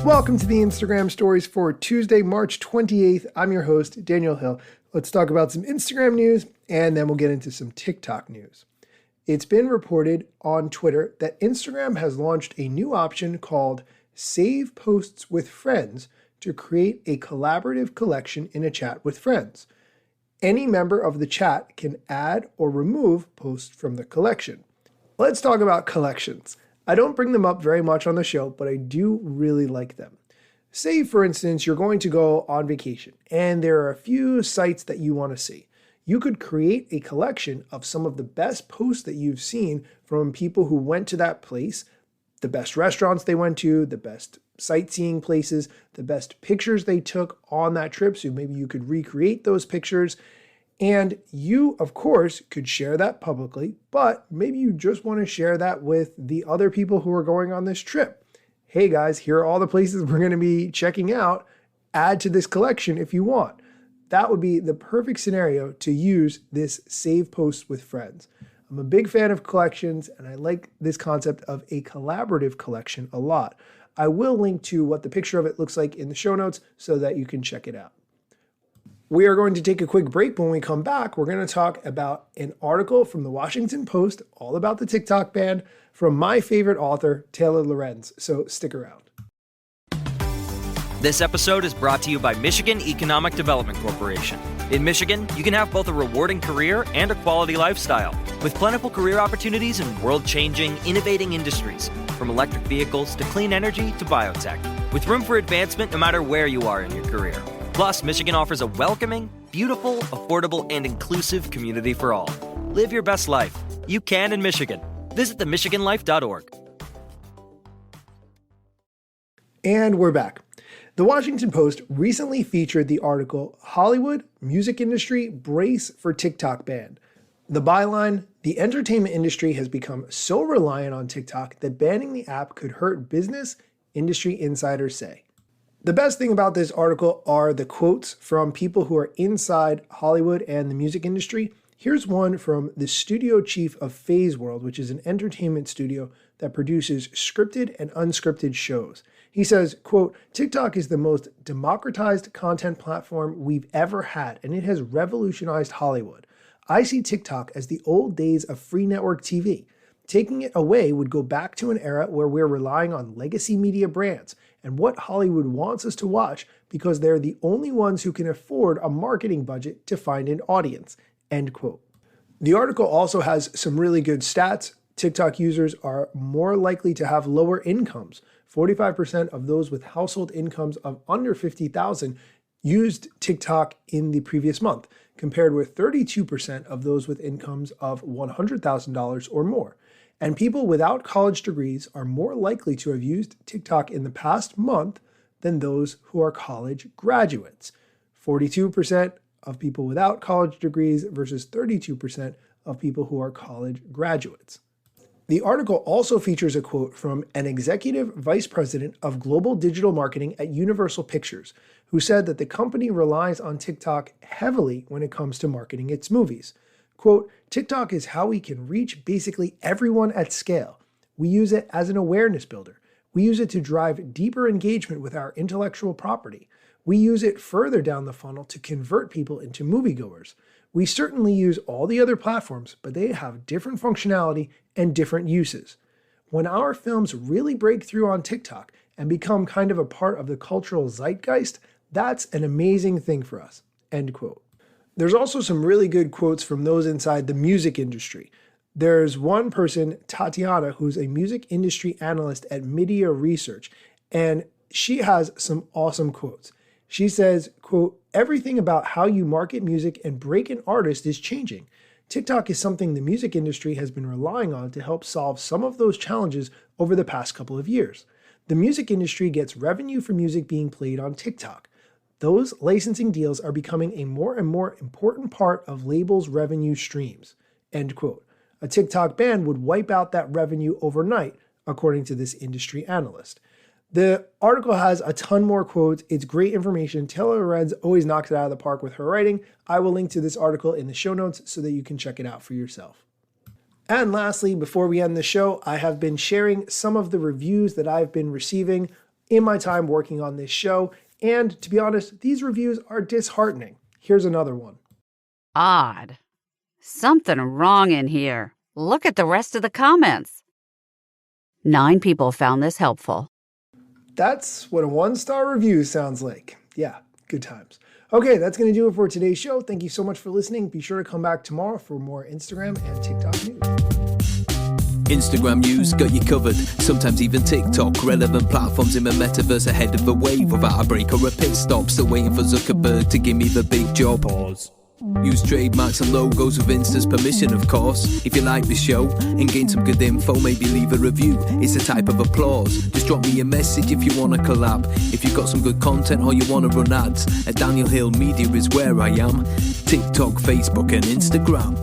Welcome to the Instagram stories for Tuesday, March 28th. I'm your host, Daniel Hill. Let's talk about some Instagram news, and then we'll get into some TikTok news. It's been reported on Twitter that Instagram has launched a new option called Save Posts with Friends to create a collaborative collection in a chat with friends. Any member of the chat can add or remove posts from the collection. Let's talk about collections. I don't bring them up very much on the show, but I do really like them. Say, for instance, you're going to go on vacation and there are a few sites that you want to see. You could create a collection of some of the best posts that you've seen from people who went to that place, the best restaurants they went to, the best sightseeing places, the best pictures they took on that trip. So maybe you could recreate those pictures. And you, of course, could share that publicly, but maybe you just want to share that with the other people who are going on this trip. Hey guys, here are all the places we're going to be checking out. Add to this collection if you want. That would be the perfect scenario to use this Save Posts with Friends. I'm a big fan of collections, and I like this concept of a collaborative collection a lot. I will link to what the picture of it looks like in the show notes so that you can check it out. We are going to take a quick break. When we come back, we're going to talk about an article from the Washington Post all about the TikTok ban from my favorite author, Taylor Lorenz. So stick around. This episode is brought to you by Michigan Economic Development Corporation. In Michigan, you can have both a rewarding career and a quality lifestyle, with plentiful career opportunities in world-changing, innovating industries, from electric vehicles to clean energy to biotech, with room for advancement no matter where you are in your career. Plus, Michigan offers a welcoming, beautiful, affordable, and inclusive community for all. Live your best life. You can in Michigan. Visit themichiganlife.org. And we're back. The Washington Post recently featured the article, Hollywood Music Industry Brace for TikTok Ban. The byline, the entertainment industry has become so reliant on TikTok that banning the app could hurt business, industry insiders say. The best thing about this article are the quotes from people who are inside Hollywood and the music industry. Here's one from the studio chief of Phase World, which is an entertainment studio that produces scripted and unscripted shows. He says, quote, TikTok is the most democratized content platform we've ever had, and it has revolutionized Hollywood. I see TikTok as the old days of free network TV. Taking it away would go back to an era where we're relying on legacy media brands and what Hollywood wants us to watch because they're the only ones who can afford a marketing budget to find an audience, end quote. The article also has some really good stats. TikTok users are more likely to have lower incomes. 45% of those with household incomes of under $50,000 used TikTok in the previous month, compared with 32% of those with incomes of $100,000 or more. And people without college degrees are more likely to have used TikTok in the past month than those who are college graduates. 42% of people without college degrees versus 32% of people who are college graduates. The article also features a quote from an executive vice president of global digital marketing at Universal Pictures, who said that the company relies on TikTok heavily when it comes to marketing its movies. Quote, TikTok is how we can reach basically everyone at scale. We use it as an awareness builder. We use it to drive deeper engagement with our intellectual property. We use it further down the funnel to convert people into moviegoers. We certainly use all the other platforms, but they have different functionality and different uses. When our films really break through on TikTok and become kind of a part of the cultural zeitgeist, that's an amazing thing for us, end quote. There's also some really good quotes from those inside the music industry. There's one person, Tatiana, who's a music industry analyst at Media Research, and she has some awesome quotes. She says, quote, everything about how you market music and break an artist is changing. TikTok is something the music industry has been relying on to help solve some of those challenges over the past couple of years. The music industry gets revenue for music being played on TikTok. Those licensing deals are becoming a more and more important part of labels' revenue streams, end quote. A TikTok ban would wipe out that revenue overnight, according to this industry analyst. The article has a ton more quotes. It's great information. Taylor Lorenz always knocks it out of the park with her writing. I will link to this article in the show notes so that you can check it out for yourself. And lastly, before we end the show, I have been sharing some of the reviews that I've been receiving in my time working on this show. And to be honest, these reviews are disheartening. Here's another one. Odd. Something wrong in here. Look at the rest of the comments. 9 people found this helpful. That's what a 1-star review sounds like. Yeah, good times. Okay, that's going to do it for today's show. Thank you so much for listening. Be sure to come back tomorrow for more Instagram and TikTok news. Instagram news got you covered, sometimes even TikTok. Relevant platforms in the metaverse ahead of the wave, without a break or a pit stop. Still waiting for Zuckerberg to give me the big job. Pause. Use trademarks and logos with Insta's permission, of course. If you like the show and gain some good info, maybe leave a review. It's a type of applause. Just drop me a message if you want to collab. If you've got some good content or you want to run ads, at Daniel Hill Media is where I am. TikTok, Facebook and Instagram.